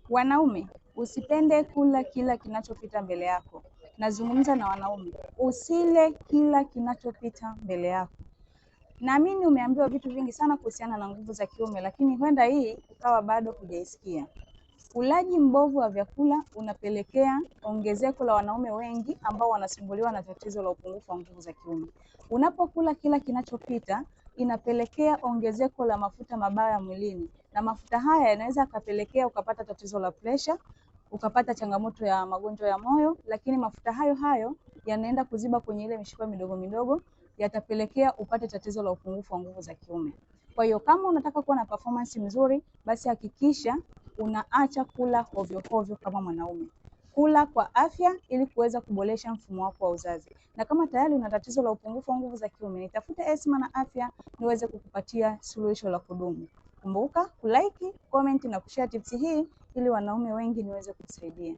Wanaume, usipende kula kila kinachopita mbele yako. Nazungumza na wanaume, usile kila kinachopita mbele yako. Naamini umeambiwa vitu vingi sana kuhusiana na nguvu za kiume, lakini huenda hii ukawa bado hujaisikia. Ulaji mbovu wa vyakula unapelekea ongezeko la wanaume wengi ambao wanasumbuliwa na tatizo la upungufu wa nguvu za kiume. Unapokula kila kinachopita, inapelekea ongezeko la mafuta mabaya mwilini, na mafuta haya yanaweza kapelekea ukapata tatizo la presha, ukapata changamoto ya magonjwa ya moyo, lakini mafuta hayo yanaenda kuziba kwenye ile mishipa midogo midogo, yatapelekea upate tatizo la upungufu wa nguvu za kiume. Kwa hiyo kama unataka kuwa na performance nzuri, basi hakikisha unaacha kula ovyo ovyo kama mwanaume. Kula kwa afya ili kuweza kuboresha mfumo wako wa uzazi. Na kama tayari una tatizo la upungufu wa nguvu za kiume, nitafute Esma na Afya niweze kukupatia suluhisho la kudumu. Kumbuka kulike, comment na kushare tips hii ili wanaume wengi niweze kusaidia.